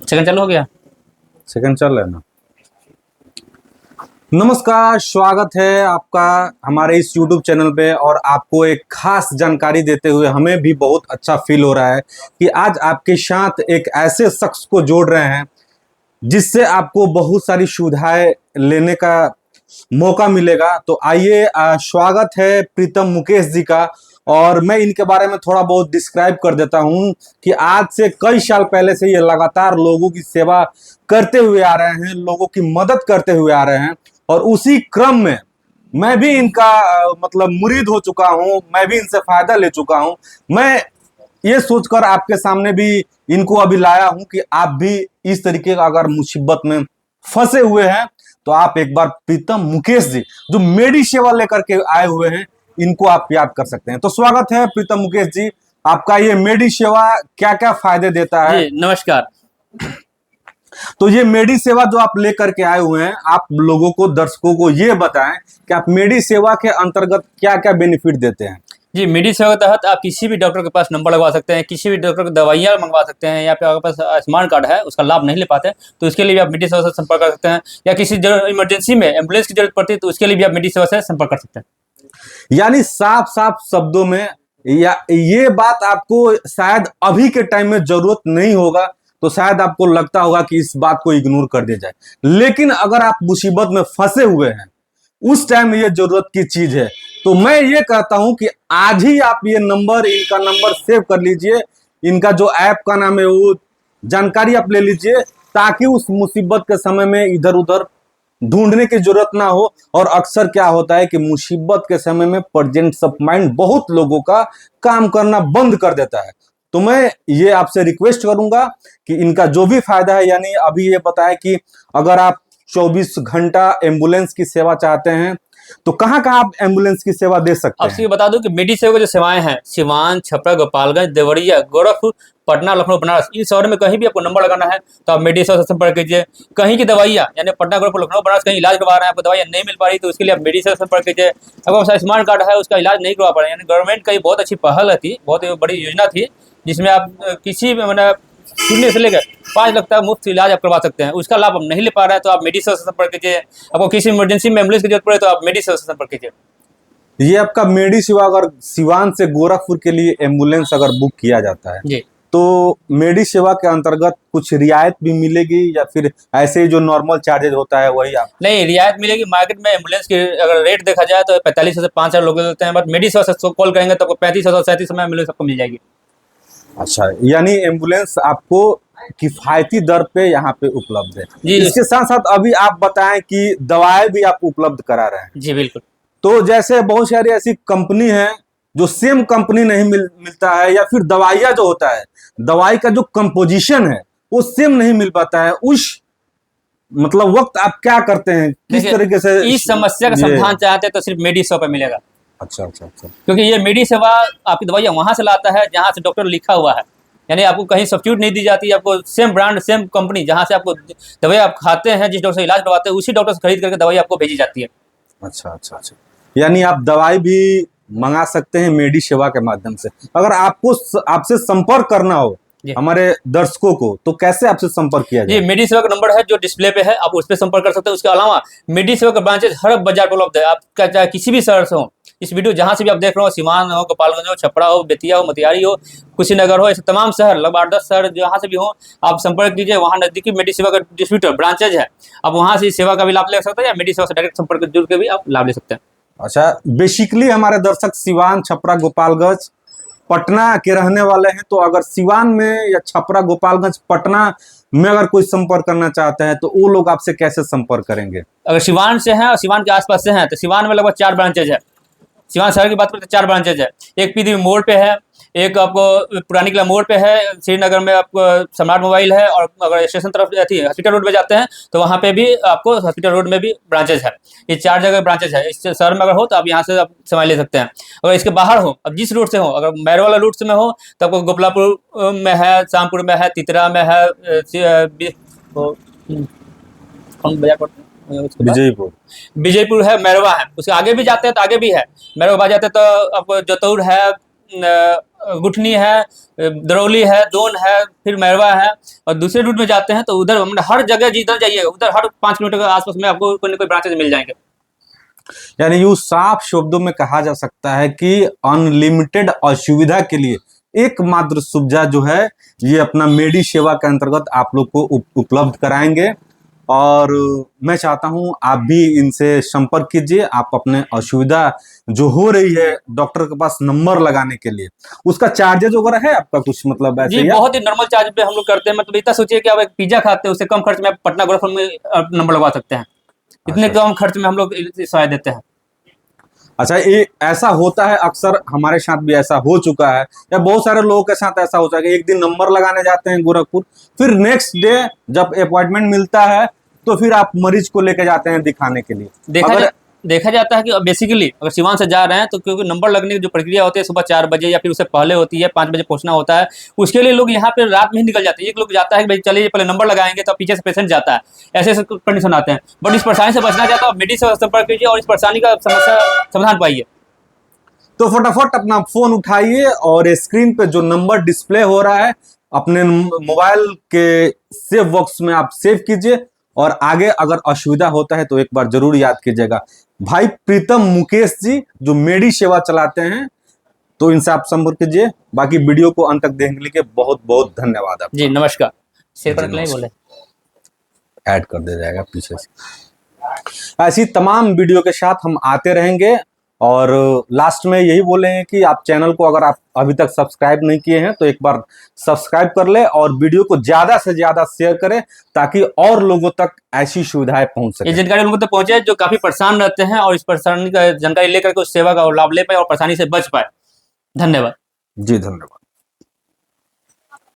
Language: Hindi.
सेकंड चालू हो गया। सेकंड चल रहा है ना। नमस्कार, स्वागत है आपका हमारे इस YouTube चैनल पे। और आपको एक खास जानकारी देते हुए हमें भी बहुत अच्छा फील हो रहा है कि आज आपके साथ एक ऐसे शख्स को जोड़ रहे हैं जिससे आपको बहुत सारी सुविधाएं लेने का मौका मिलेगा। तो आइए, स्वागत है प्रीतम मुकेश जी का। और मैं इनके बारे में थोड़ा बहुत डिस्क्राइब कर देता हूं कि आज से कई साल पहले से ये लगातार लोगों की सेवा करते हुए आ रहे हैं, लोगों की मदद करते हुए आ रहे हैं। और उसी क्रम में मैं भी इनका मतलब मुरीद हो चुका हूं, मैं भी इनसे फायदा ले चुका हूं। मैं ये सोचकर आपके सामने भी इनको अभी लाया हूं कि आप भी इस तरीके का अगर मुसीबत में फंसे हुए हैं तो आप एक बार प्रीतम मुकेश जी जो मेडी सेवा लेकर के आए हुए हैं इनको आप याद कर सकते हैं। तो स्वागत है प्रीतम मुकेश जी आपका। ये मेडी सेवा क्या क्या फायदे देता है? जी नमस्कार। तो ये मेडी सेवा जो आप लेकर के आए हुए हैं, आप लोगों को, दर्शकों को ये बताएं कि आप मेडी सेवा के अंतर्गत क्या क्या बेनिफिट देते हैं। जी मेडी सेवा के तहत आप किसी भी डॉक्टर के पास नंबर लगवा सकते हैं, किसी भी डॉक्टर की दवाइयाँ मंगवा सकते हैं, या फिर आपके पास आयुष्मान कार्ड है उसका लाभ नहीं ले पाते तो उसके लिए भी आप मेडी सेवा से संपर्क कर सकते हैं, या किसी इमरजेंसी में एम्बुलेंस की जरूरत पड़ती है तो उसके लिए भी आप मेडी सेवा से संपर्क कर सकते हैं। यानी साफ साफ शब्दों में या ये बात आपको शायद अभी के टाइम में जरूरत नहीं होगा, तो शायद आपको लगता होगा कि इस बात को इग्नोर कर दिया जाए, लेकिन अगर आप मुसीबत में फंसे हुए हैं उस टाइम ये जरूरत की चीज है। तो मैं ये कहता हूं कि आज ही आप ये नंबर, इनका नंबर सेव कर लीजिए, इनका जो ऐप का नाम है वो जानकारी आप ले लीजिए, ताकि उस मुसीबत के समय में इधर उधर ढूंढने की जरूरत ना हो। और अक्सर क्या होता है कि मुसीबत के समय में प्रेजेंस ऑफ माइंड बहुत लोगों का काम करना बंद कर देता है। तो मैं ये आपसे रिक्वेस्ट करूंगा कि इनका जो भी फायदा है, यानी अभी ये बताया कि अगर आप 24 घंटा एम्बुलेंस की सेवा चाहते हैं तो कहां कहां आप एम्बुलेंस की सेवा दे सकते हैं? आपसे ये बता दूं कि मेडी सेवा की जो सेवाएं हैं सिवान, छपरा, गोपालगंज, देवरिया, गोरखपुर, पटना, लखनऊ, बनारस, इन शहर में कहीं भी आपको नंबर लगाना है तो आप मेडी सेवा से संपर्क कीजिए। कहीं की दवाइयाँ यानी पटना, गोरखपुर, लखनऊ, बनारस कहीं इलाज करवा रहे हैं, आपको दवाइयाँ नहीं मिल पा रही तो उसके लिए आप मेडी सेवा से संपर्क कीजिए। आपको आयुष्मान कार्ड है उसका इलाज नहीं करवा पा रहे हैं, यानी गवर्नमेंट का ये बहुत अच्छी पहल थी, बहुत बड़ी योजना थी जिसमें आप किसी मैंने शून्य से लेकर 5 लाख तक मुफ्त इलाज आप करवा सकते हैं। उसका लाभ आप नहीं ले पा रहे हैं तो आप मेडी सेवा से संपर्क कीजिए। आपको किसी इमरजेंसी में एम्बुलेंस की जरूरत पड़े तो आप मेडी सेवा से संपर्क कीजिए। ये आपका मेडी सेवा अगर सिवान से गोरखपुर के लिए एम्बुलेंस अगर बुक किया जाता है जी, तो मेडी सेवा के अंतर्गत कुछ रियायत भी मिलेगी या फिर ऐसे ही जो नॉर्मल चार्जेज होता है वही आप? नहीं, रियायत मिलेगी। मार्केट में एम्बुलेंस की अगर रेट देखा जाए तो 45 से 5,000 लोग देते हैं, बट मेडी सेवा से कॉल करेंगे तो आपको 35,000 37 में एम्बुलेंस आपको मिल जाएगी। अच्छा, यानी एम्बुलेंस आपको किफायती दर पे यहाँ पे उपलब्ध है। जी, इसके साथ साथ अभी आप बताएं कि दवाएं भी आप उपलब्ध करा रहे हैं। जी बिल्कुल। तो जैसे बहुत सारी ऐसी कंपनी है जो सेम कंपनी नहीं मिलता है, या फिर दवाइयाँ जो होता है, दवाई का जो कंपोजिशन है वो सेम नहीं मिल पाता है, उस मतलब वक्त आप क्या करते हैं, किस तरीके से इस समस्या का समाधान चाहते हैं तो सिर्फ मेडी सेवा पे मिलेगा। अच्छा अच्छा अच्छा। क्योंकि ये मेडी सेवा आपकी दवाइयाँ वहां से लाता है जहां से डॉक्टर लिखा हुआ है, यानी आपको कहीं सब्स्टिट्यूट नहीं दी जाती। आपको सेम ब्रांड, सेम कंपनी जहां से आपको दवाई आप खाते हैं, जिस डॉक्टर से इलाज करवाते हैं, उसी डॉक्टर से खरीद करके दवाई आपको भेजी जाती है। अच्छा अच्छा अच्छा। यानी आप दवाई भी मंगा सकते हैं मेडी सेवा के माध्यम से। अगर आपको आपसे संपर्क करना हो हमारे दर्शकों को तो कैसे आपसे संपर्क किया जाए? जी, मेडी सेवा का नंबर है जो डिस्प्ले पे है, आप उस पर संपर्क कर सकते हैं। उसके अलावा मेडी सेवा का ब्रांचेज हर बाजार पर उपलब्ध है। आपका चाहे किसी भी शहर से हो, इस वीडियो जहां से भी आप देख रहे हो, सिवान हो, गोपालगंज हो, छपरा हो, बेतिया हो, मोतिहारी हो, कुशीनगर हो, ऐसे तमाम शहर, लगभग 8-10 शहर जहाँ से भी हो, आप संपर्क कीजिए। वहाँ नजदीकी मेडी सेवा का डिस्ट्रीब्यूटर ब्रांचेज है, आप वहाँ से इस सेवा का भी लाभ ले सकते हैं, या मेडी सेवा से डायरेक्ट संपर्क जुड़ के भी आप लाभ ले सकते हैं। अच्छा, बेसिकली हमारे दर्शक सिवान, छपरा, गोपालगंज, पटना के रहने वाले हैं, तो अगर सिवान में या छपरा, गोपालगंज, पटना में अगर कोई संपर्क करना चाहते हैं तो वो लोग आपसे कैसे संपर्क करेंगे? अगर सिवान से हैं और सिवान के आसपास से हैं तो सिवान में लगभग 4 ब्रांचेज है। सिवान शहर की बात करें तो 4 ब्रांचेज है। एक पीदी मोड़ पे है, एक आपको पुरानी किला मोड़ पे है, श्रीनगर में आपको सम्राट मोबाइल है, और अगर स्टेशन तरफ थी हॉस्पिटल रोड पे जाते हैं तो वहाँ पे भी आपको हॉस्पिटल रोड में भी ब्रांचेज है। ये 4 जगह ब्रांचेज है। इस शहर में अगर हो तो आप यहाँ से आप समय ले सकते हैं। अगर इसके बाहर हो, अब जिस रूट से हो, अगर मैरो वाला रूट से में हो तो आपको गोपलापुर में है, शामपुर में है, तितरा में है, कौन बाजार पड़ता है, विजयपुर है, मैरवा है। उसके आगे भी जाते हैं तो आगे भी है, मैरवा जाते हैं तो आपको जतौर है, गुठनी है, दरौली है, दोन है, फिर मैरवा है, और दूसरे रूट में जाते हैं तो उधर मतलब हर जगह जिधर जाइएगा उधर हर 5 किलोमीटर के आसपास में आपको कोई ना कोई ब्रांचेज मिल जाएंगे। यानी यूं साफ शब्दों में कहा जा सकता है कि अनलिमिटेड असुविधा के लिए एकमात्र सुविधा जो है ये अपना मेडी सेवा के अंतर्गत आप लोग को उपलब्ध कराएंगे। और मैं चाहता हूं आप भी इनसे संपर्क कीजिए। आप अपने असुविधा जो हो रही है डॉक्टर के पास नंबर लगाने के लिए, उसका चार्जेज वगैरह है आपका कुछ, मतलब ऐसे जी ही बहुत ही नॉर्मल चार्ज पे हम लोग करते हैं। मतलब इतना सोचिए कि आप एक पिज्जा खाते हैं उससे कम खर्च में आप पटना गोरखपुर में नंबर लगवा सकते हैं। इतने अच्छा। कम खर्च में हम लोग सेवाएं देते हैं। अच्छा, ये ऐसा होता है अक्सर, हमारे साथ भी ऐसा हो चुका है या बहुत सारे लोगों के साथ ऐसा होता है कि एक दिन नंबर लगाने जाते हैं गोरखपुर, फिर नेक्स्ट डे जब अपॉइंटमेंट मिलता है तो फिर आप मरीज को लेके जाते हैं दिखाने के लिए। अगर देखा जाता है कि बेसिकली अगर सिवान से जा रहे हैं तो क्योंकि नंबर लगने की जो प्रक्रिया होती है सुबह 4 बजे या फिर उससे पहले होती है, 5 बजे पहुंचना होता है, उसके लिए लोग यहाँ पे रात में ही निकल जाते हैं। एक लोग जाता है कि भाई चलिए पहले नंबर लगाएंगे तो पीछे से पेशेंट जाता है, ऐसे ऐसे कंडीशन आते हैं। बट इस परेशानी से बचना चाहता है मेडी से संपर्क कीजिए और इस परेशानी का समस्या समाधान पाइए। तो फटाफट अपना फोन उठाइए और स्क्रीन पे जो नंबर डिस्प्ले हो रहा है अपने मोबाइल के सेव बॉक्स में आप सेव कीजिए, और आगे अगर असुविधा होता है तो एक बार जरूर याद कीजिएगा। भाई प्रीतम मुकेश जी जो मेडी सेवा चलाते हैं, तो इनसे आप संपर्क कीजिए। बाकी वीडियो को अंत तक देखने के लिए बहुत बहुत धन्यवाद आपका। जी नमस्कार। शेयर जी, पर नहीं बोले ऐड कर दिया जाएगा पीछे से। ऐसी तमाम वीडियो के साथ हम आते रहेंगे, और लास्ट में यही बोलेंगे कि आप चैनल को अगर आप अभी तक सब्सक्राइब नहीं किए हैं तो एक बार सब्सक्राइब कर ले और वीडियो को ज्यादा से ज्यादा शेयर करें ताकि और लोगों तक ऐसी सुविधाएं पहुंच सके। ये जानकारी लोगों तक पहुंचे जो काफी परेशान रहते हैं और इस परेशानी का जानकारी लेकर के उस सेवा का लाभ ले पाए और परेशानी से बच पाए। धन्यवाद। जी धन्यवाद।